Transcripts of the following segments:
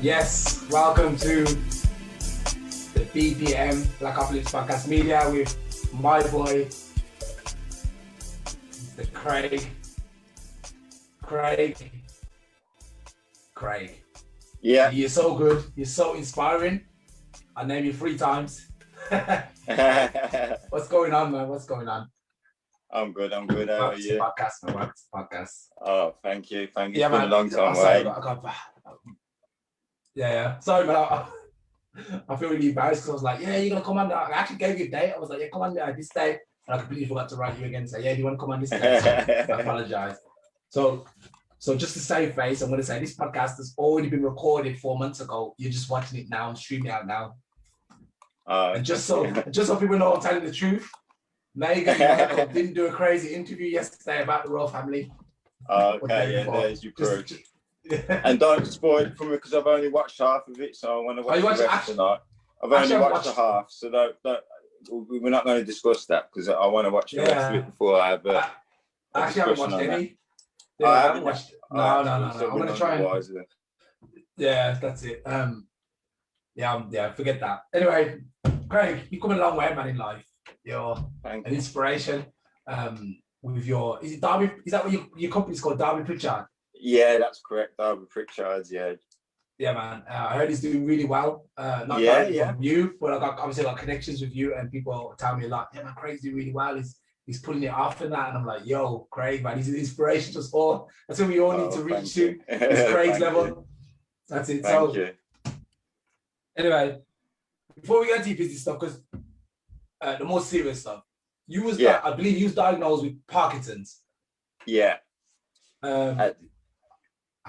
Yes, welcome to the BPM Blackopolypse podcast media with my boy, Mr. Craig. Yeah. You're so good. You're so inspiring. I name you 3 times. What's going on, man? What's going on? I'm good. How are you? Podcast. Oh, thank you. Yeah, it's been man. A long time away. Yeah. Sorry, man. I feel really embarrassed because I was like, yeah, you're going to come on. I actually gave you a date. I was like, yeah, come on this day. And I completely forgot to write you again and say, yeah, do you want to come on this day? So I apologize. So just to save face, I'm going to say this podcast has already been recorded 4 months ago. You're just watching it now and streaming it out now. And just so people know I'm telling the truth, Megan Michael didn't do a crazy interview yesterday about the royal family. Okay, yeah, there's your proof. And don't spoil it for me because I've only watched half of it, so I want to watch the rest tonight. I've only watched the half, so we're not going to discuss that because I want to watch the rest of it before I have a actually haven't watched any. Yeah, I haven't watched. No. I'm going to try and. Yeah, that's it. Yeah, forget that. Anyway, Craig, you've come a long way, man, in life. You're an inspiration. With your, is that what your company's called, Darby Pritchard? Yeah, that's correct, Darby Pritchard's, yeah. Yeah, man. I heard he's doing really well. Not from you, but I got obviously like connections with you, and people tell me a lot. Yeah, man, Craig's doing really well. He's pulling it off and that, and I'm like, yo, Craig, man, he's an inspiration to us all. That's what we all need to reach to. It's Craig's level. That's it. Thank you. Anyway, before we get into busy stuff, because the more serious stuff, I believe you was diagnosed with Parkinson's. Yeah. How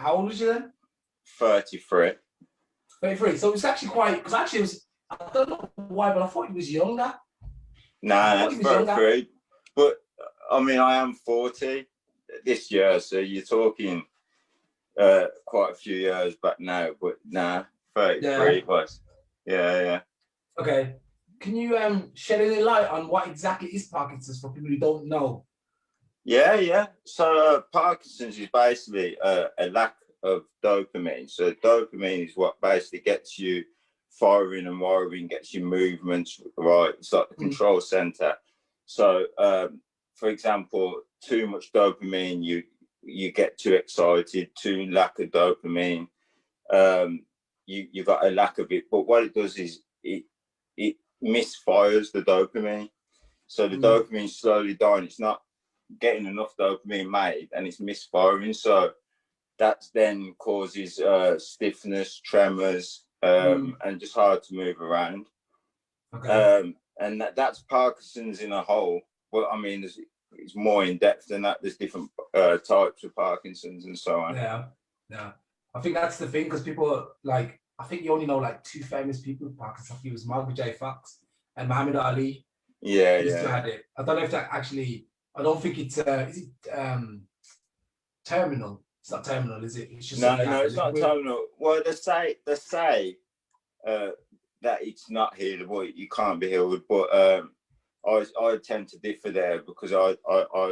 old was you then? 33. 33. So it's actually quite, because actually it was, I don't know why, but I thought he was younger. Nah, that's 33. But I mean, I am 40 this year, so you're talking quite a few years back now. But nah, 33 was. Yeah. Okay. Can you shed any light on what exactly is Parkinson's for people who don't know? Yeah. So Parkinson's is basically a lack of dopamine. So dopamine is what basically gets you firing and wiring, gets your movements right. It's like the control center. So, for example, too much dopamine, you get too excited. Too lack of dopamine, you got a lack of it. But what it does is it misfires the dopamine. So the dopamine slowly dying. It's not getting enough dopamine made, and it's misfiring. So that then causes stiffness, tremors, and just hard to move around. Okay. And that's Parkinson's in a whole. Well, I mean, it's more in depth than that. There's different types of Parkinson's and so on. Yeah. I think that's the thing, because people like, I think you only know like 2 famous people with Parkinson's. I think it was Margaret J. Fox and Muhammad Ali. Yeah. Had it. I don't know if that actually. I don't think it's. Is it terminal? It's not terminal, is it? It's just no, it's not terminal. Well, they say that it's not healable. You can't be healed, but I tend to differ there because I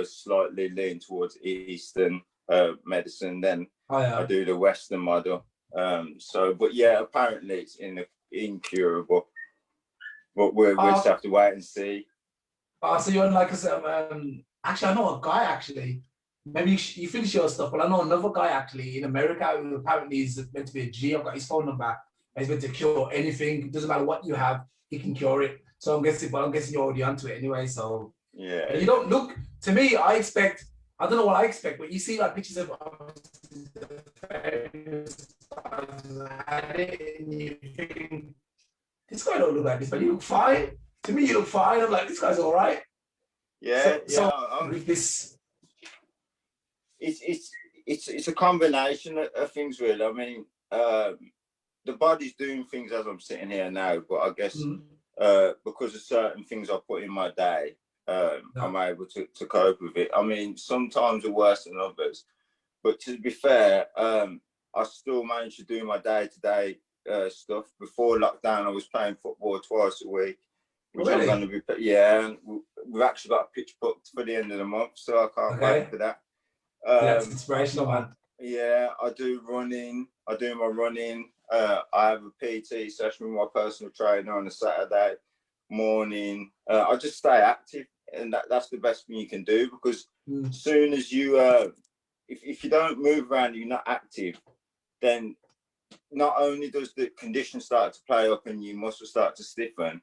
slightly lean towards Eastern medicine. Then I do the Western model. But yeah, apparently it's incurable. But we'll just have to wait and see. So you're like actually, I know a guy actually. Maybe you finish your stuff, but I know another guy actually in America who apparently is meant to be a G. I've got his phone number. He's meant to cure anything. It doesn't matter what you have, he can cure it. So I'm guessing you're already onto it anyway. So yeah. You don't look, to me, I don't know what I expect, but you see like pictures of and you think, this guy don't look like this, but you look fine. To me, you look fine. I'm like, this guy's all right. Yeah. With this, it's a combination of things, really. I mean, the body's doing things as I'm sitting here now, but I guess because of certain things I put in my day, I'm able to cope with it. I mean, sometimes are worse than others, but to be fair, I still managed to do my day-to-day stuff. Before lockdown, I was playing football twice a week. which Really? I'm going to be, yeah, and we've actually got a pitch booked for the end of the month, so I can't wait for that. That's inspirational, man. Yeah, I do running. I do my running. I have a PT session with my personal trainer on a Saturday morning. I just stay active, and that's the best thing you can do, because as soon as you, if you don't move around, you're not active, then not only does the condition start to play up and your muscles start to stiffen,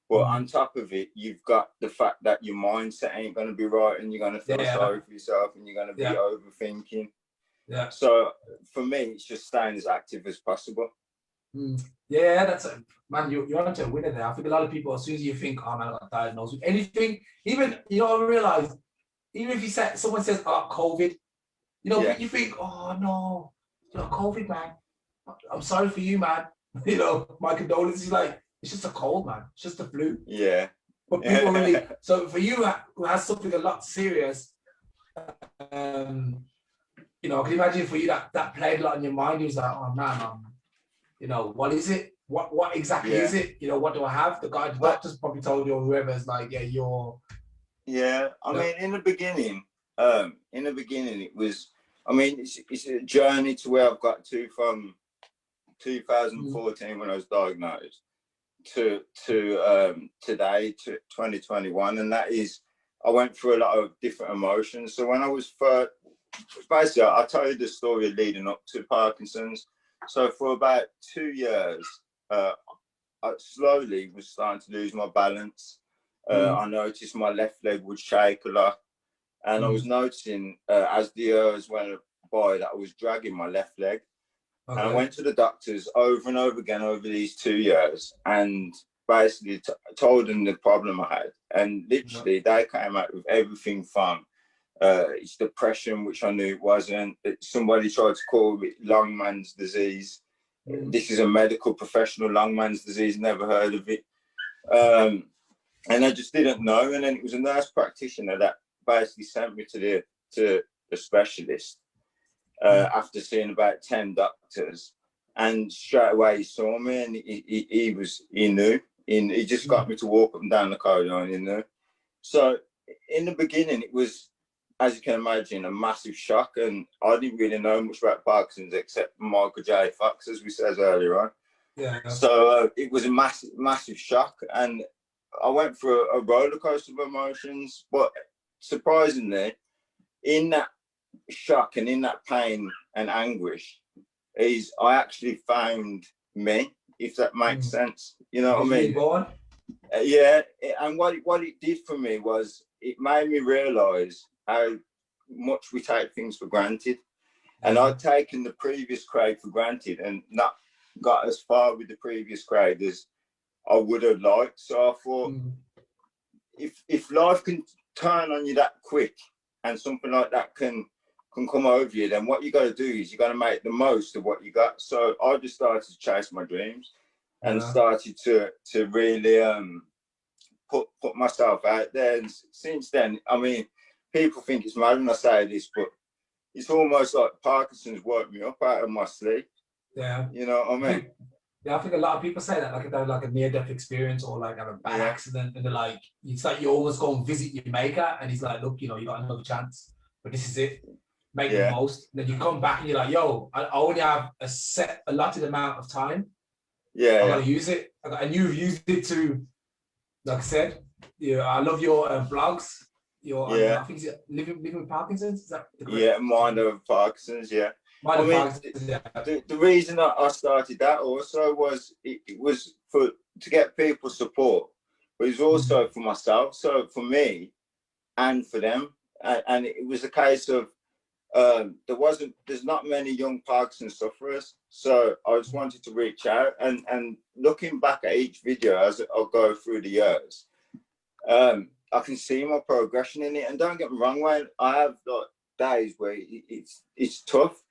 but on top of it, you've got the fact that your mindset ain't going to be right, and you're going to feel sorry for yourself, and you're going to be overthinking. Yeah. So for me, it's just staying as active as possible. Yeah, that's a, man. You're onto a winner there. I think a lot of people, as soon as you think, oh man, I got diagnosed with anything, even I realize, even if you say someone says, oh, COVID, you think, oh no, COVID, man. I'm sorry for you, man. My condolences. Like, it's just a cold, man. It's just a flu. Yeah. But people really. So for you, who has something a lot serious, can you imagine for you that played a lot in your mind? You was like, oh man, what is it? What exactly is it? What do I have? The doctors probably told you, or whoever's like, yeah, you're. Yeah, I mean, in the beginning, it was. I mean, it's a journey to where I've got to from 2014 when I was diagnosed to today, to 2021, and that is, I went through a lot of different emotions. So when I was first, basically, I'll tell you the story leading up to Parkinson's. So for about 2 years, I slowly was starting to lose my balance. I noticed my left leg would shake a lot, and I was noticing as the years went by that I was dragging my left leg. And I went to the doctors over and over again over these 2 years, and basically told them the problem I had. And literally, they came out with everything from it's depression, which I knew it wasn't. Somebody tried to call it Longman's disease. This is a medical professional, Longman's disease, never heard of it. And I just didn't know. And then it was a nurse practitioner that basically sent me to the specialist after seeing about 10 doctors. And straight away he saw me, and he knew. He just got me to walk up and down the corridor, and he knew. So in the beginning, it was, as you can imagine, a massive shock. And I didn't really know much about Parkinson's except Michael J. Fox, as we said earlier on. Yeah. So it was a massive shock. And I went through a roller coaster of emotions. But surprisingly, in that shock and in that pain and anguish, I actually found me, if that makes sense. You know what I mean? Yeah. And what it did for me was, it made me realize how much we take things for granted. And I'd taken the previous Craig for granted and not got as far with the previous Craig as I would have liked. So I thought, if life can turn on you that quick, and something like that can come over you, then what you got to do is you got to make the most of what you got. So I just started to chase my dreams and started to really put myself out there. And since then, I mean, people think it's mad when I say this, but it's almost like Parkinson's woke me up out of my sleep. Yeah. You know what I mean? Yeah, I think a lot of people say that, like, if they have like a near-death experience or like have a bad accident, and they're like, it's like you almost go and visit your maker, and he's like, look, you got another chance, but this is it. Make the most. And then you come back and you're like, yo, I only have a allotted amount of time. I gotta use it. And you've used it to, like I said, I love your blogs. I think it's living with Parkinson's. Is that Mind over Parkinson's. Yeah. I mean, the reason I started that also was it was to get people support, but it was also for myself. So for me and for them, and it was a case of there's not many young Parkinson sufferers, so I just wanted to reach out, and looking back at each video as I'll go through the years, I can see my progression in it. And don't get me wrong, Wayne, I have like days where it's tough,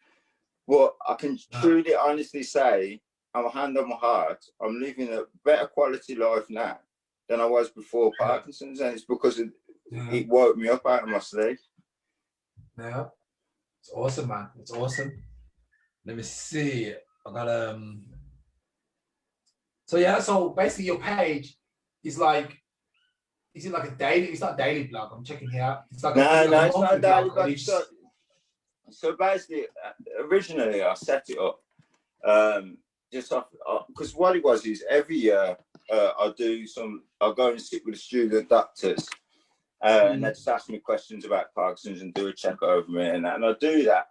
but I can truly honestly say, I'm hand on my heart, I'm living a better quality life now than I was before Parkinson's, and it's because it woke me up out of my sleep. Yeah. It's awesome, man. It's awesome. Let me see. I got so basically your page is like, is it like a daily? It's not a daily blog. I'm checking here. It's like No, like it's not a monthly daily or blog. you just- So basically, originally I set it up just off because what it was is every year I'll go and sit with the student doctors and they just ask me questions about Parkinson's and do a check over me and I do that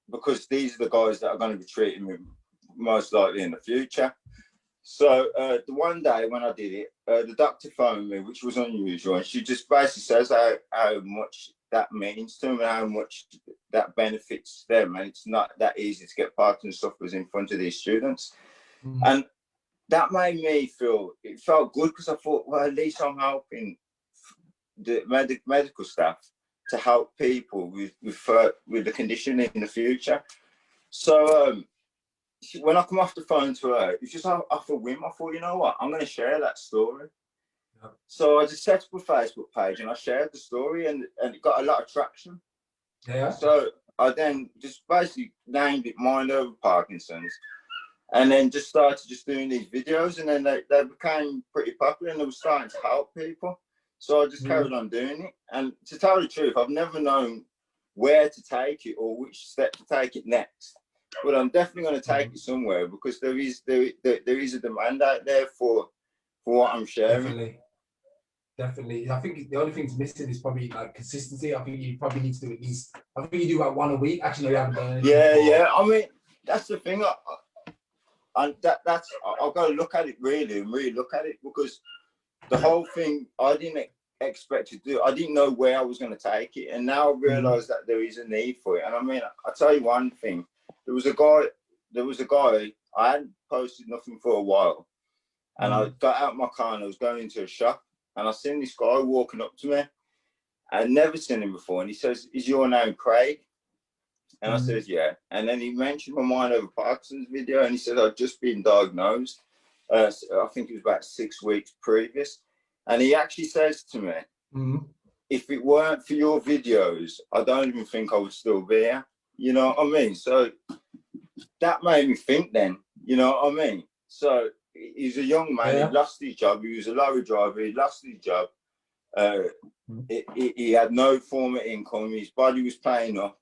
because these are the guys that are going to be treating me most likely in the future. So the one day when I did it, the doctor phoned me, which was unusual, and she just basically says how much that means to them and how much that benefits them. And it's not that easy to get Parkinson's sufferers in front of these students. And that made me it felt good because I thought, well, at least I'm helping the medical staff to help people with the condition in the future. So when I come off the phone to her, it's just off a whim. I thought, you know what, I'm going to share that story. Yeah. So I just set up a Facebook page and I shared the story and it got a lot of traction. Yeah. So I then just basically named it Mind Over Parkinson's and then just started doing these videos and then they became pretty popular and they were starting to help people. So I just carried on doing it. And to tell the truth, I've never known where to take it or which step to take it next. But I'm definitely going to take it somewhere because there is a demand out there for what I'm sharing. Definitely. I think the only thing's missing is probably like consistency. I think you probably need to do at least. I think you do like one a week. Actually, no, you haven't done anything. Yeah. I mean, that's the thing. I've got to look at it really look at it because the whole thing I didn't expect to do. I didn't know where I was going to take it, and now I realise that there is a need for it. And I mean, I'll tell you one thing. There was a guy, I hadn't posted nothing for a while. And I got out my car and I was going into a shop and I seen this guy walking up to me. I'd never seen him before. And he says, "Is your name Craig?" And I says, "Yeah." And then he mentioned my Mind Over Parkinson's video and he said, "I'd just been diagnosed." I think it was about 6 weeks previous. And he actually says to me, "If it weren't for your videos, I don't even think I would still be here." You know what I mean? So that made me think then, you know what I mean? So he's a young man, he lost his job, he was a lorry driver, he lost his job. He had no form of income, his body was playing up,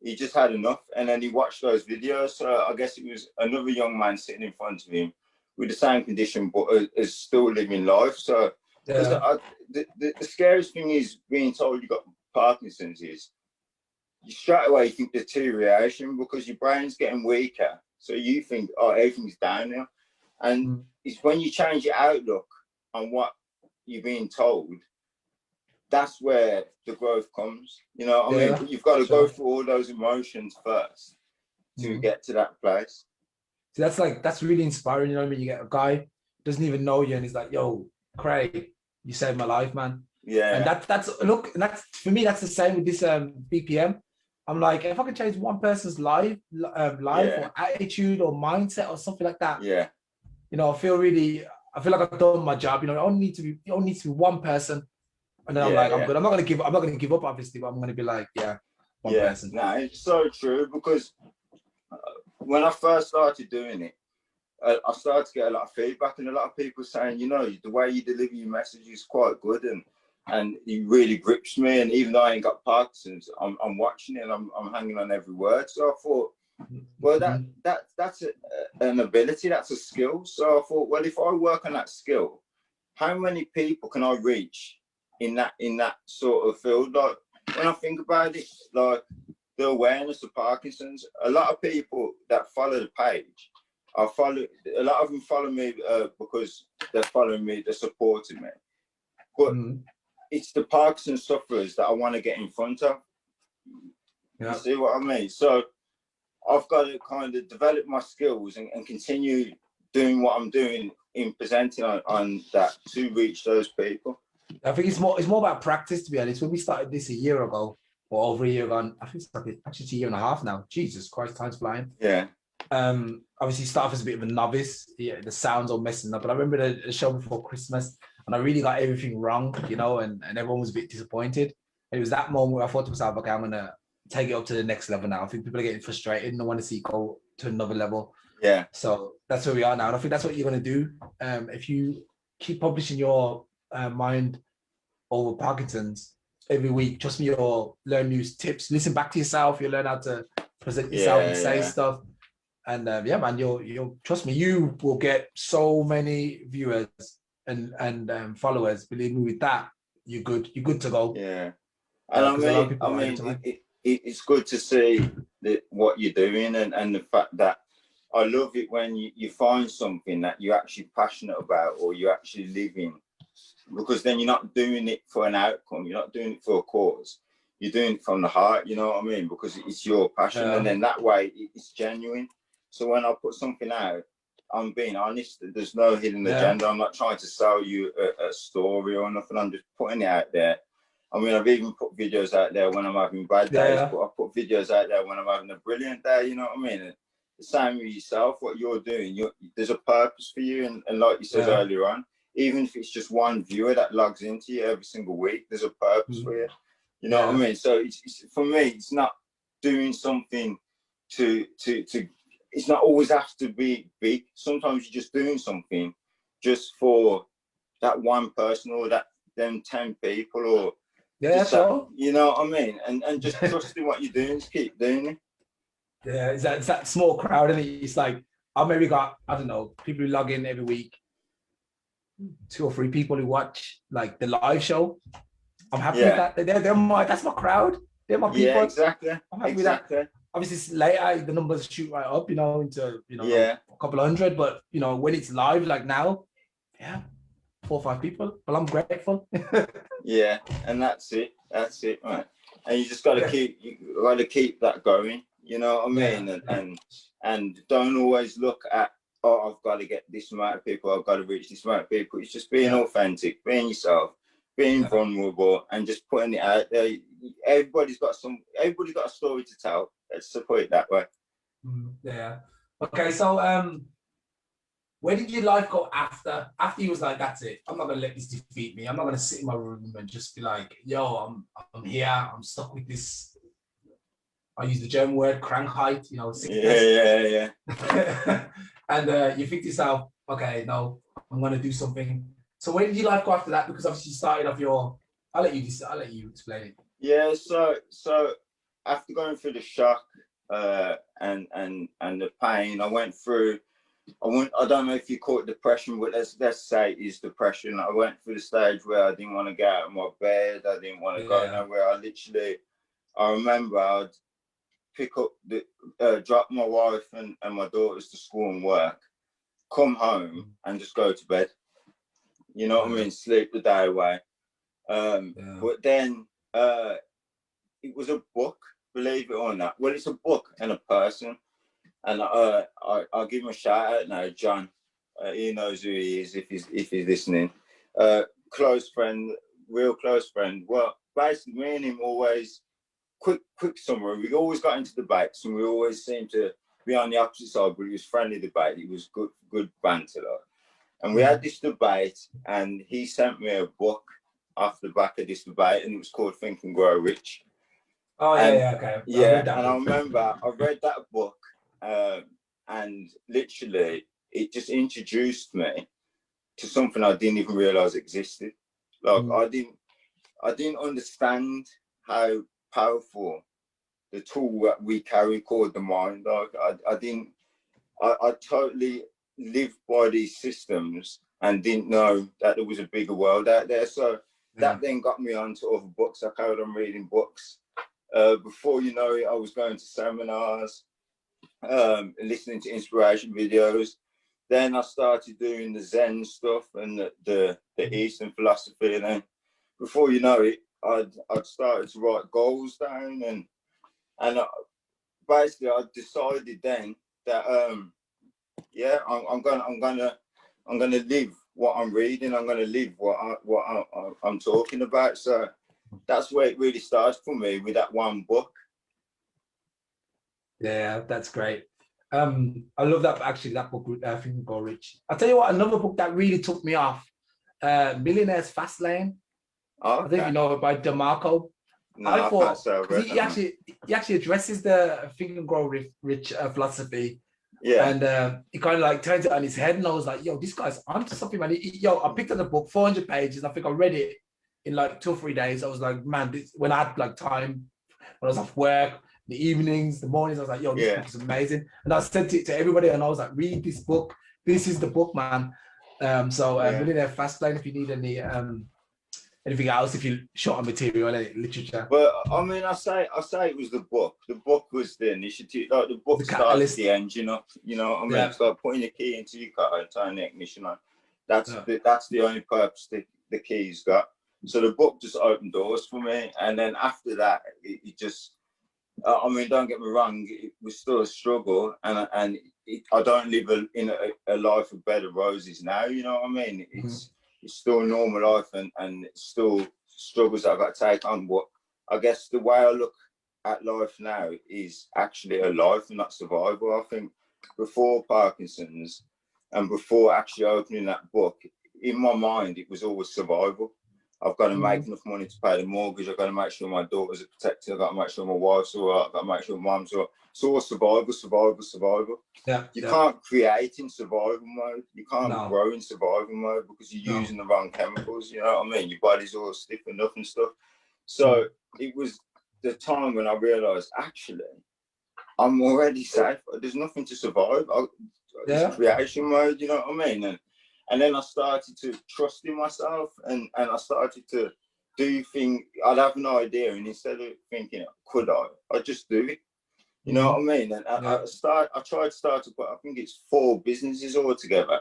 he just had enough. And then he watched those videos. So I guess it was another young man sitting in front of him with the same condition, but is still living life. So the scariest thing is being told you got Parkinson's is, you straight away think deterioration because your brain's getting weaker. So you think, oh, everything's down now. And it's when you change your outlook on what you're being told, that's where the growth comes. You know what I mean? But you've got to go through all those emotions first to get to that place. So that's really inspiring. You know what I mean? You get a guy doesn't even know you and he's like, "Yo, Craig, you saved my life, man." Yeah. And that's for me, that's the same with this BPM. I'm like, if I can change one person's life or attitude or mindset or something like that, you know, I feel like I've done my job. You know, it only needs to be one person, and then I'm like, I'm good. I'm not gonna give up, obviously, but I'm gonna be like, one person. No, it's so true because when I first started doing it, I started to get a lot of feedback and a lot of people saying, you know, the way you deliver your message is quite good and it really grips me. And even though I ain't got Parkinson's, I'm watching it and I'm hanging on every word. So I thought, well, that's an ability, that's a skill. So I thought, well, if I work on that skill, how many people can I reach in that sort of field? Like when I think about it, like the awareness of Parkinson's, a lot of people that follow the page, a lot of them follow me because they're following me, they're supporting me. But it's the Parkinson sufferers that I want to get in front of. You see what I mean? So I've got to kind of develop my skills and continue doing what I'm doing in presenting on that to reach those people. I think it's more about practice, to be honest. When we started this a year ago or over a year ago, I think it's actually a year and a half now. Jesus Christ, time's flying. Yeah. Obviously started as a bit of a novice. Yeah, the sounds all messing up. But I remember the show before Christmas and I really got everything wrong, you know, and everyone was a bit disappointed. And it was that moment where I thought to myself, okay, I'm gonna take it up to the next level now. I think people are getting frustrated and I want to see it go to another level. Yeah. So that's where we are now. And I think that's what you're gonna do. If you keep publishing your mind over Parkinson's every week. Trust me, you'll learn new tips. Listen back to yourself. You learn how to present yourself and say stuff. And yeah, man, you'll trust me. You will get so many viewers and followers. Believe me, with that, you're good. You're good to go. Yeah, and I mean, it's good to see that what you're doing, and the fact that I love it when you find something that you're actually passionate about or you actually live in, because then you're not doing it for an outcome. You're not doing it for a cause. You're doing it from the heart. You know what I mean? Because it's your passion, and then that way it's genuine. So when I put something out, I'm being honest. There's no hidden agenda. I'm not trying to sell you a story or nothing. I'm just putting it out there. I mean, I've even put videos out there when I'm having bad days, but I put videos out there when I'm having a brilliant day. You know what I mean? And the same with yourself. What you're doing, there's a purpose for you. And like you said earlier on, even if it's just one viewer that logs into you every single week, there's a purpose for you. You know what I mean? So it's for me, it's not doing something to it's not always have to be big. Sometimes you're just doing something just for that one person or them 10 people or you know what I mean? And just trusting what you're doing, just keep doing it. Yeah, it's that small crowd, and it's like I maybe got, I don't know, people who log in every week, 2 or 3 people who watch like the live show. I'm happy with that. That's my crowd. They're my people. Yeah, exactly. I'm happy with that. Obviously, it's later, the numbers shoot right up, into a couple hundred. But when it's live, like now, 4 or 5 people. Well, I'm grateful. Yeah, and that's it, right? And you just got to keep that going. You know what I mean? And don't always look at, oh, I've got to get this amount of people. I've got to reach this amount of people. It's just being authentic, being yourself, being vulnerable, and just putting it out there. Everybody's got a story to tell. Let's put it that way. Yeah. Okay. So, where did your life go after you was like, that's it, I'm not gonna let this defeat me. I'm not gonna sit in my room and just be like, yo, I'm here. I'm stuck with this. I use the German word Krankheit. Sickness. Yeah. And you think to yourself, okay, no, I'm gonna do something. So where did your life go after that? Because obviously you started off I'll let you explain it. Yeah, so after going through the shock and the pain, I went through. I don't know if you call it depression, but let's say it is depression. I went through the stage where I didn't want to get out of my bed. I didn't want to go nowhere. I remember I'd pick up drop my wife and my daughters to school and work, come home and just go to bed. You know what I mean? Sleep the day away. But then it was a book, believe it or not. Well, it's a book and a person. And I'll give him a shout out now, John. He knows who he is if he's listening. Close friend, real close friend. Well, basically, me and him always, quick summary, we always got into debates and we always seemed to be on the opposite side, but it was friendly debate. It was good banter. And we had this debate and he sent me a book off the back of this debate and it was called Think and Grow Rich. Oh, okay. And I remember I read that book. And literally it just introduced me to something I didn't even realize existed. Like I didn't understand how powerful the tool that we carry called the mind. Like I totally lived by these systems and didn't know that there was a bigger world out there. So that then got me onto other books. I carried on reading books. Before you know it, I was going to seminars, listening to inspiration videos. Then I started doing the Zen stuff and the Eastern philosophy. And then before you know it, I'd started to write goals down and basically I decided then that I'm gonna live what I'm reading. I'm gonna live what I'm talking about. So that's where it really started for me with that one book. Yeah, that's great. I love that. Actually, that book, Think and Grow Rich. I'll tell you what, another book that really took me off, Millionaire's Fast Lane. Okay. I think you know it by DeMarco. No, I thought he actually addresses the Think and Grow Rich philosophy. Yeah. And he kind of like turned it on his head, and I was like, yo, this guy's onto something, man. Yo, I picked up the book, 400 pages. I think I read it in like 2 or 3 days. I was like, man, when I had like time, when I was off work, the evenings, the mornings, I was like, yo, this book is amazing. And I sent it to everybody, and I was like, read this book. This is the book, man. Millionaire Fastlane, if you need anything else, if you're short on material, literature. But I mean, I say it was the book. The book was the initiative. Like the book started the engine up. You know what I mean? It's like putting the key into your car and turning the ignition on. That's the only purpose the key's got. So the book just opened doors for me, and then after that, it just. I mean, don't get me wrong. It was still a struggle, and I don't live in a life of bed of roses now. You know what I mean? It's still a normal life, and it's still struggles that I've got to take on. But I guess the way I look at life now is actually a life and not survival. I think before Parkinson's and before actually opening that book, in my mind, it was always survival. I've got to make enough money to pay the mortgage. I've got to make sure my daughters are protected. I've got to make sure my wife's all right. I've got to make sure mom's all right. It's all survival. You can't create in survival mode. You can't grow in survival mode because you're using the wrong chemicals. You know what I mean? Your body's all stiffened up and stuff. So it was the time when I realised, actually, I'm already safe. There's nothing to survive. It's creation mode, you know what I mean? And then I started to trust in myself, and I started to do things. I'd have an idea, and instead of thinking, could I just do it. You know what I mean? And I tried to start up, I think it's 4 businesses all together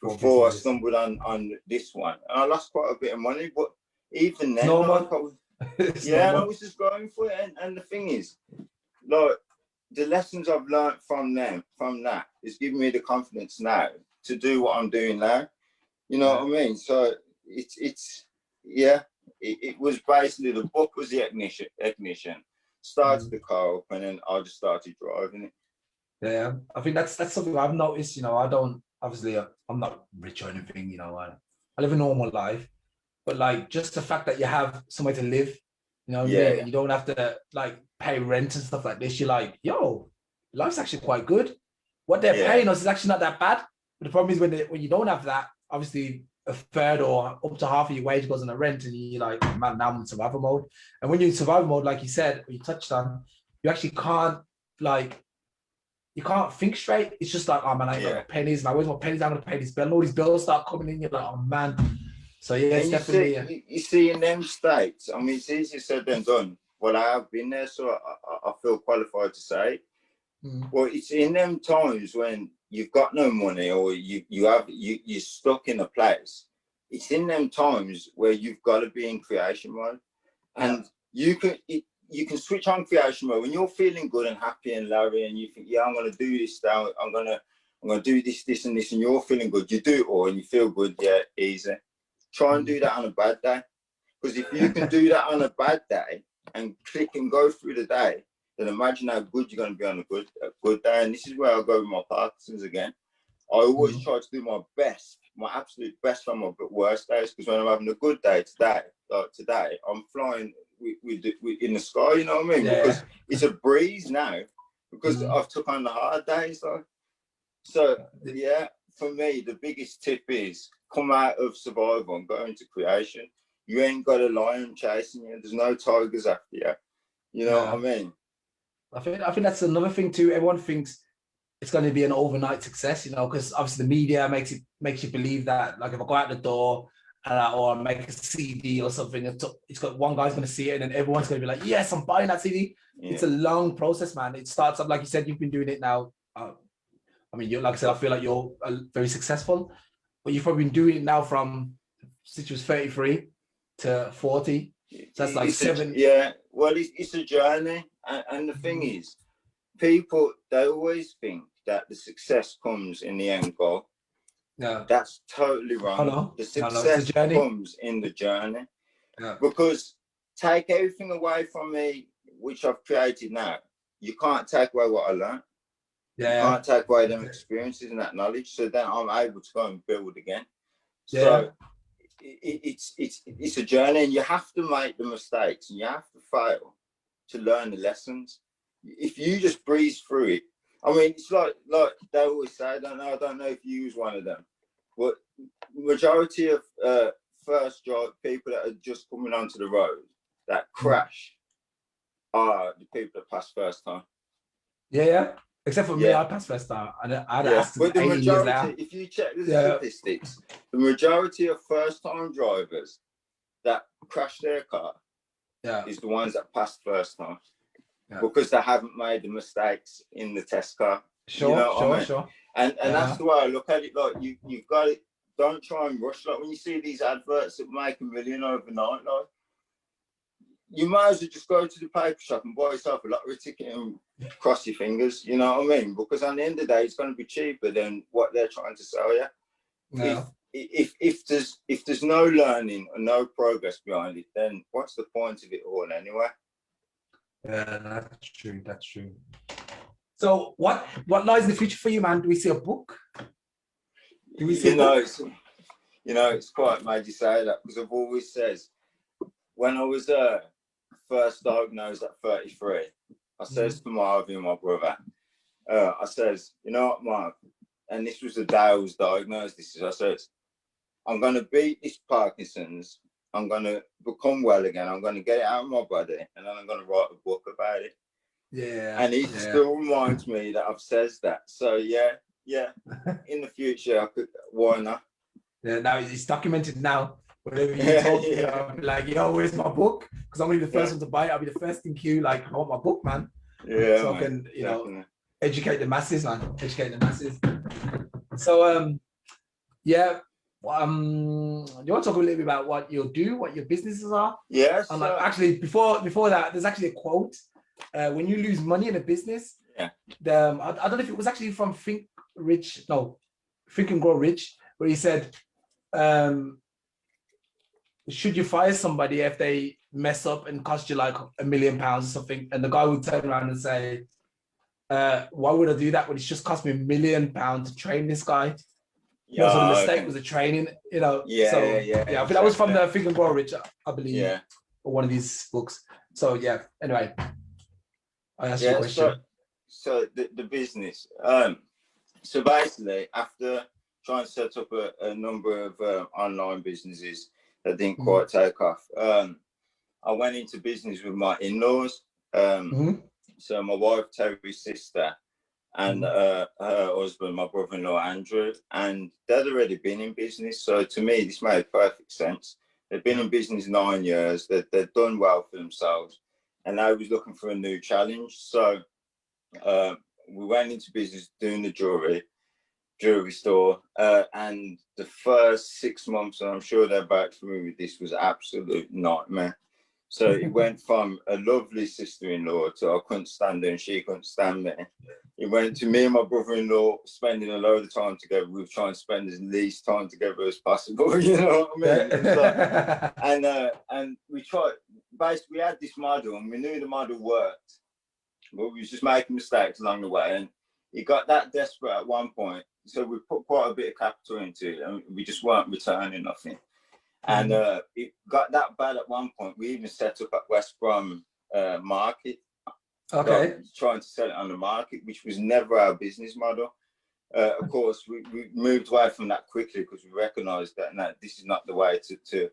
before I stumbled on this one. And I lost quite a bit of money, but even then, I was just going for it. And the thing is, like, the lessons I've learned from that is giving me the confidence now to do what I'm doing now. You know what I mean? So it was basically the book was the ignition. Started the car up, and then I just started driving it. Yeah, I think that's something I've noticed. You know, I'm not rich or anything. You know, I live a normal life, but like just the fact that you have somewhere to live, you know, you don't have to like pay rent and stuff like this. You're like, yo, life's actually quite good. What they're paying us is actually not that bad. But the problem is when you don't have that, obviously a third or up to half of your wage goes on the rent, and you're like, man, now I'm in survival mode. And when you're in survival mode, like you said, or you touched on, you actually can't think straight. It's just like, oh man, I ain't got no pennies. Like, where's my pennies? I'm gonna pay this bill. And all these bills start coming in. You're like, oh man. So it's definitely. You see, in them states, I mean, it's easier said than done. Well, I have been there, so I feel qualified to say. Well, it's in them times when you've got no money, or you're stuck in a place. It's in them times where you've got to be in creation mode, and you can switch on creation mode when you're feeling good and happy and loving, and you think, I'm gonna do this now. I'm gonna do this and this, and you're feeling good. You do it all, and you feel good. Yeah, easy. Try and do that on a bad day, because if you can do that on a bad day and click and go through the day, then imagine how good you're going to be on a good day. And this is where I go with my Parkinson's again. I always try to do my best, my absolute best on my worst days, because when I'm having a good day today, I'm flying in the sky, you know what I mean? Because it's a breeze now, because I've took on the hard days. So for me, the biggest tip is come out of survival and go into creation. You ain't got a lion chasing you. There's no tigers after you. You know what I mean? I think that's another thing too. Everyone thinks it's going to be an overnight success, you know, because obviously the media makes you believe that, like, if I go out the door or make a CD or something, it's got one guy's going to see it, and then everyone's going to be like, yes, I'm buying that CD. It's a long process, man. It starts up, like you said, you've been doing it now. I mean, like I said, I feel like you're very successful, but you've probably been doing it now from since you was 33 to 40. So that's like 7. Well, it's a journey. And the thing is, people, they always think that the success comes in the end goal. No. That's totally wrong. The success comes in the journey. Because take everything away from me, which I've created now, you can't take away what I learned. You can't take away them experiences and that knowledge. So then I'm able to go and build again. So it's a journey, and you have to make the mistakes, and you have to fail to learn the lessons. If you just breeze through it, I mean, it's like they always say. I don't know if you use one of them, but majority of first drive people that are just coming onto the road that crash are the people that pass first time. Yeah. Except for me, Yeah. I passed first time, and I had Yeah, accident but the 18 years majority, later. if you check the statistics, the majority of first-time drivers that crash their car is the ones that passed first time because they haven't made the mistakes in the test car. Sure, you know what I mean? sure. And that's the way I look at it. Like you've got it. Don't try and rush. Like when you see these adverts that make $1 million overnight, like you might as well just go to the paper shop and buy yourself a lottery ticket and cross your fingers. You know what I mean? Because at the end of the day, it's going to be cheaper than what they're trying to sell you. Yeah. If there's no learning or no progress behind it, then what's the point of it all anyway? Yeah, that's true. That's true. So what lies in the future for you, man? Do we see a book? Do we see it's quite mad you say that because I've always says when I was first diagnosed at 33, I says to Marvin, my brother, I says, you know what, Marv, and this was the day I was diagnosed. I says, I'm going to beat this Parkinson's. I'm going to become well again. I'm going to get it out of my body, and then I'm going to write a book about it. Yeah. And he still reminds me that I've says that. So yeah. In the future, I could. Why not? Yeah. Now it's documented now. Whenever you talk to me, I'll be like, yo, where's my book? Because I'm gonna be the first one to buy it. I'll be the first in queue. Like, I want my book, man. Yeah. So I can, educate the masses, man. Educate the masses. So yeah. You want to talk a little bit about what you'll do, what your businesses are? Yes. And like, actually, before that, there's actually a quote. When you lose money in a business, I don't know if it was actually from Think and Grow Rich, where he said, should you fire somebody if they mess up and cost you like £1 million or something? And the guy would turn around and say, why would I do that when it's just cost me £1 million to train this guy? Yeah, so the mistake was the training, I think that was from the Think and Grow Rich, I believe, or one of these books. So yeah, anyway, I asked you a question. So the business. So basically, after trying to set up a number of online businesses that didn't quite take off, I went into business with my in-laws. So my wife, Terry's sister, and her husband, my brother-in-law, Andrew, and they'd already been in business. So to me, this made perfect sense. They've been in business 9 years. They've done well for themselves, and I was looking for a new challenge. So we went into business doing the jewelry store, and the first 6 months, and I'm sure they're back for me with this, was absolute nightmare. So it went from a lovely sister-in-law to I couldn't stand her and she couldn't stand me. It went to me and my brother-in-law spending a load of time together. We were trying to spend as least time together as possible. You know what I mean? So, and we tried. Basically, we had this model and we knew the model worked, but we was just making mistakes along the way. And it got that desperate at one point. So we put quite a bit of capital into it, and we just weren't returning nothing. And it got that bad at one point. We even set up at West Brom Market. Okay. Trying to sell it on the market, which was never our business model. Of course, we moved away from that quickly because we recognised that this is not the way to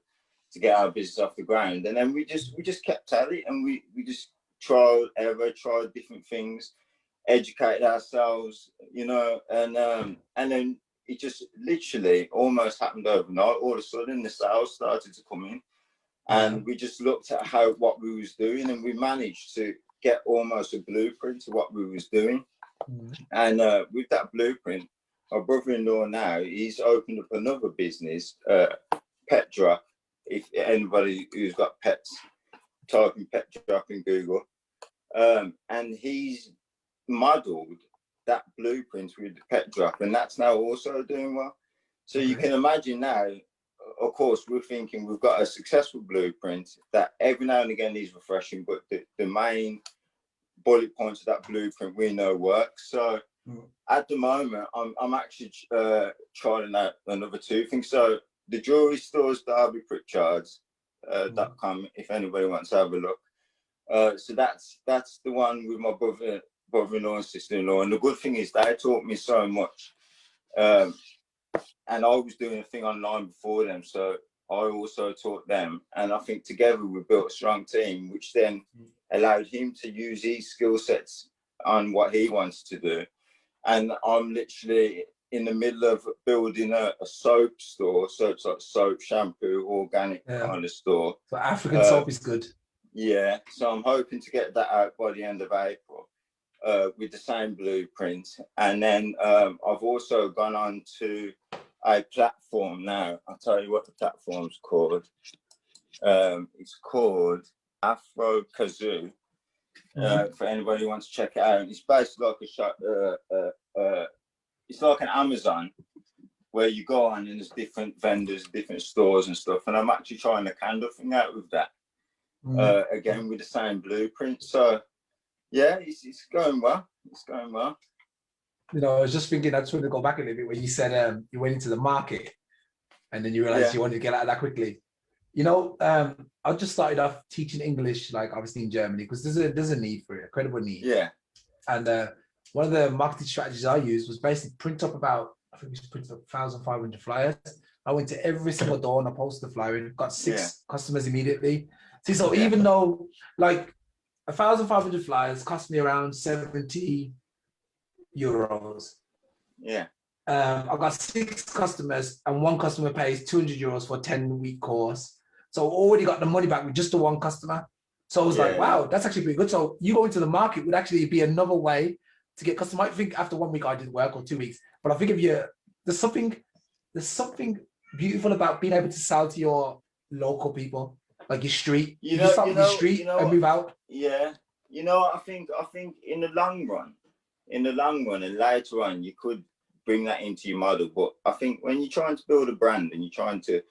get our business off the ground. And then we just kept at it, and we just tried different things, educated ourselves, and then it just literally almost happened overnight. All of a sudden, the sales started to come in, and we just looked at what we was doing, and we managed to get almost a blueprint of what we was doing. And with that blueprint, my brother-in-law now, he's opened up another business, Pet Drop. If anybody who's got pets, type in Pet Drop in Google, and he's modeled that blueprint with the Pet Drop, and that's now also doing well. So you can imagine now, of course, we're thinking we've got a successful blueprint that every now and again needs refreshing, but the main bullet points of that blueprint we know works. So at the moment, I'm actually trying out another two things. So the jewelry stores, DerbyPritchards.com, if anybody wants to have a look. So that's the one with my brother-in-law and sister-in-law, and the good thing is they taught me so much. And I was doing a thing online before them, so I also taught them. And I think together we built a strong team, which then allowed him to use his skill sets on what he wants to do. And I'm literally in the middle of building a soap store. So it's like soap, shampoo, organic kind of store. So African soap is good. Yeah. So I'm hoping to get that out by the end of April with the same blueprint. And then I've also gone on to a platform now. I'll tell you what the platform's called. It's called Afro Kazoo. For anybody who wants to check it out, it's basically like a shop. It's like an Amazon where you go on and there's different vendors, different stores and stuff. And I'm actually trying a candle thing out with that. Again with the same blueprint. So yeah, it's going well. It's going well. You know, I was just thinking, I just wanted to go back a little bit when you said you went into the market and then you realized you wanted to get out of that quickly. You know, I just started off teaching English, like obviously in Germany, because there's a need for it, a credible need. Yeah. And one of the marketing strategies I used was basically print up about, I think we just printed up 1,500 flyers. I went to every single door and I posted the flyer and got 6 customers immediately. See, so even though like 1,500 flyers cost me around 70 euros. Yeah. I got 6 customers and 1 customer pays 200 euros for a 10-week course. So already got the money back with just the 1 customer. So I was like, wow, that's actually pretty good. So you go into the market would actually be another way to get customers. I think after 1 week I didn't work or 2 weeks, but I think if there's something beautiful about being able to sell to your local people, like your street. You start with your street and move out. Yeah. You know, I think in the long run and later on, you could bring that into your model. But I think when you're trying to build a brand and you're trying to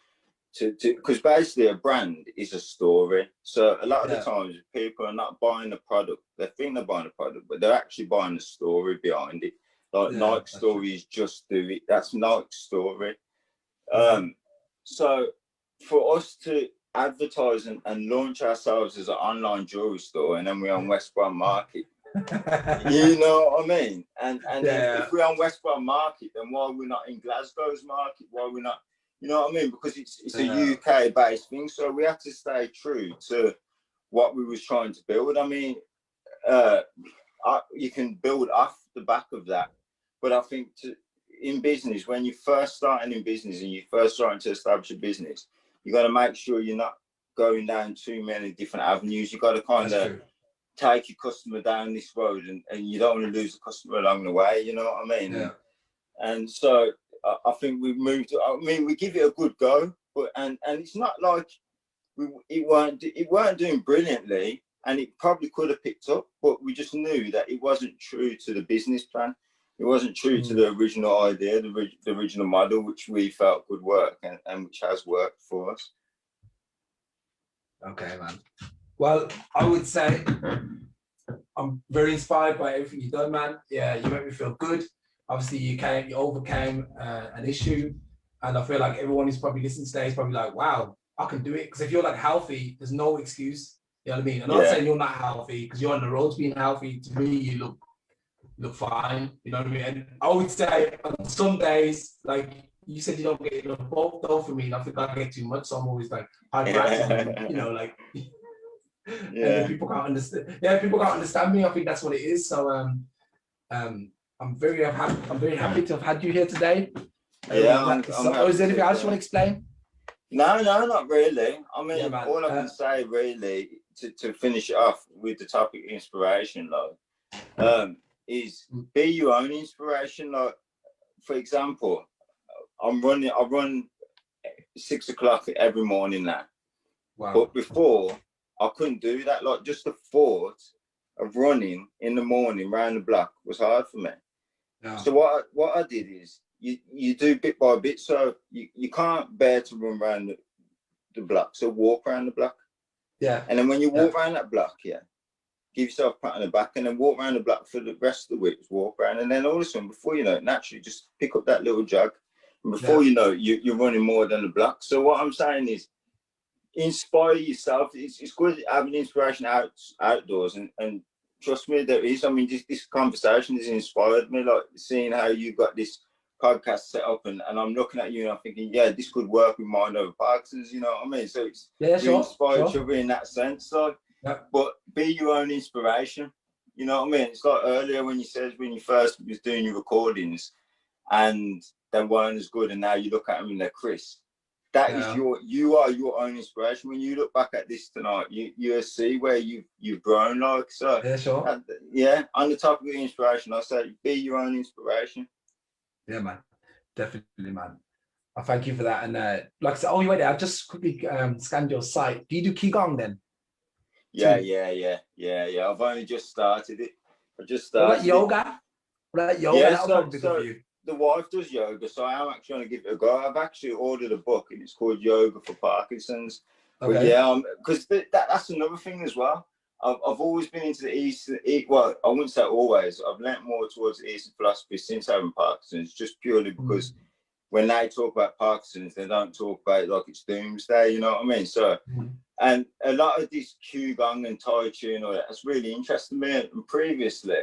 because basically a brand is a story. So a lot of the times people are not buying the product. They think they're buying the product, but they're actually buying the story behind it. Like Nike's story is just do it. That's Nike's story. So for us to advertise and launch ourselves as an online jewelry store, and then we're on West Brom Market. You know what I mean? And if we're on West Brom Market, then why we're not in Glasgow's market? Why we're not? You know what I mean? Because it's a UK based thing, so we have to stay true to what we was trying to build. I mean, you can build off the back of that, but I think in business, when you're first starting in business and you're first starting to establish a business, you got to make sure you're not going down too many different avenues. You got to kind of take your customer down this road, and you don't want to lose the customer along the way. You know what I mean? Yeah. And so I think we moved. I mean, we give it a good go, but and it's not like it weren't doing brilliantly, and it probably could have picked up, but we just knew that it wasn't true to the business plan. It wasn't true to the original idea, the original model, which we felt could work and which has worked for us. Okay, man. Well, I would say I'm very inspired by everything you've done, man. Yeah, you make me feel good. Obviously, you overcame an issue, and I feel like everyone who's probably listening today is probably like, wow, I can do it. Because if you're like healthy, there's no excuse. You know what I mean? I'm not saying you're not healthy because you're on the road to being healthy. To me, you look fine. You know what I mean? And I would say on some days, like you said, you don't get enough dopamine. I think I get too much, so I'm always like hyperactive. You know, like. And people can't understand. Yeah, people can't understand me. I think that's what it is. So I'm very happy to have had you here today. Is there anything else you want to explain? No, not really. I mean, all I can say really to finish it off with the topic inspiration, like, is be your own inspiration. Like, for example, I run 6 o'clock every morning now. Wow. But before I couldn't do that. Like, just the thought of running in the morning round the block was hard for me. Yeah. So what I did is you do bit by bit. So you can't bear to run around the block. So walk around the block. Yeah. And then when you walk around that block, give yourself a pat on the back, and then walk around the block for the rest of the week. Walk around, and then all of a sudden, before you know it, naturally just pick up that little jog. And before you know it, you're running more than the block. So what I'm saying is, inspire yourself. It's good having inspiration outdoors and trust me, there is. I mean, this conversation has inspired me, like seeing how you got this podcast set up, and I'm looking at you and I'm thinking, yeah, this could work with Mind Over Parkinson's, you know what I mean? So it's we inspire each other in that sense, like, but be your own inspiration, you know what I mean? It's like earlier when you said when you first was doing your recordings and they weren't as good, and now you look at them and they're crisp. That is you are your own inspiration. When you look back at this tonight, you see where you've grown, like, so. On the topic of the inspiration, I say be your own inspiration. Yeah, man, definitely, man. I thank you for that. And like I said, oh, you wait there. I just quickly scanned your site. Do you do qigong then? Yeah. I've only just started it. I just started. What about yoga? Yeah, the wife does yoga, so I am actually going to give it a go. I've actually ordered a book, and it's called Yoga for Parkinson's. Okay. But yeah, because that's another thing as well. I've always been into the Eastern, well, I wouldn't say always. I've learnt more towards the Eastern philosophy since having Parkinson's, just purely because when they talk about Parkinson's, they don't talk about it like it's doomsday, you know what I mean? So, and a lot of this qigong and tai chi and all that, that's really interested me. And previously,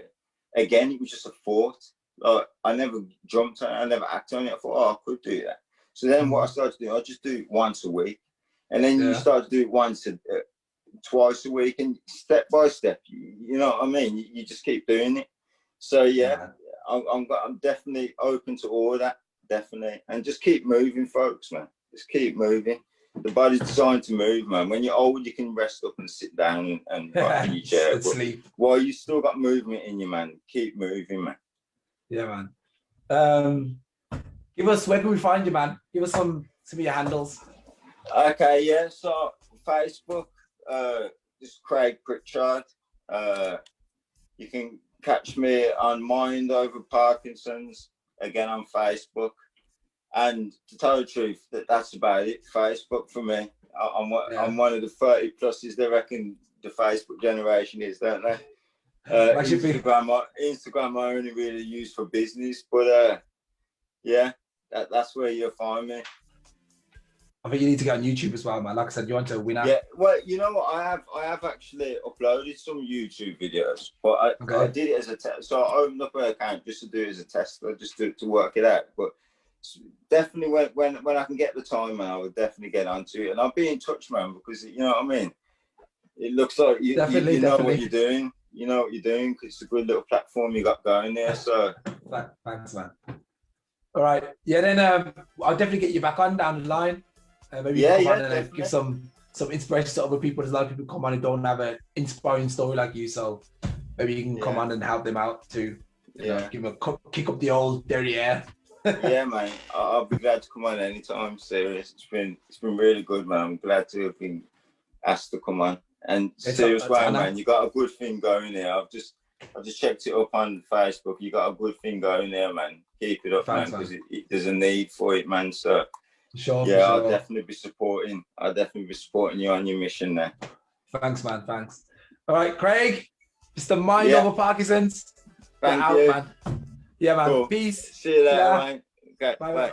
again, it was just a thought. Like, I never jumped on it, I never acted on it. I thought, oh, I could do that. So then what I started to do, I just do it once a week. And then you start to do it twice a week, and step by step, you know what I mean? You just keep doing it. So yeah, I'm definitely open to all that, definitely. And just keep moving, folks, man. Just keep moving. The body's designed to move, man. When you're old, you can rest up and sit down and in your chair. But sleep. While you still got movement in you, man, keep moving, man. Yeah, man. Give us, where can we find you, man? Give us some of your handles. Okay, yeah. So Facebook, just Craig Pritchard. You can catch me on Mind Over Parkinson's, again on Facebook. And to tell the truth, that's about it. Facebook for me. I'm one of the 30 pluses they reckon the Facebook generation is, don't they? Instagram I only really use for business, but yeah, that's where you'll find me. I think you need to get on YouTube as well, man. Like I said, you want to win out. Yeah, well, you know what? I have actually uploaded some YouTube videos, but I did it as a test. So I opened up an account just to do it as a test, just to work it out. But definitely when I can get the time, man, I will definitely get onto it. And I'll be in touch, man, because you know what I mean? It looks like you know what you're doing. You know what you're doing, because it's a good little platform you got going there. So thanks, man. All right. Yeah, then I'll definitely get you back on down the line. Maybe come on and give some inspiration to other people. There's a lot of people come on and don't have an inspiring story like you, so maybe you can come on and help them out to give them a kick up the old derriere. Yeah, man. I'll be glad to come on anytime. Serious. It's been really good, man. I'm glad to have been asked to come on. And serious way, man. You got a good thing going there. I've just checked it up on Facebook. You got a good thing going there, man. Keep it up, man, because there's a need for it, man. So I'll definitely be supporting. You on your mission there. Thanks, man. Thanks. All right, Craig. It's the Mind Over Parkinson's. Thank you, man. Yeah, man. Cool. Peace. See you later, man. Okay, bye.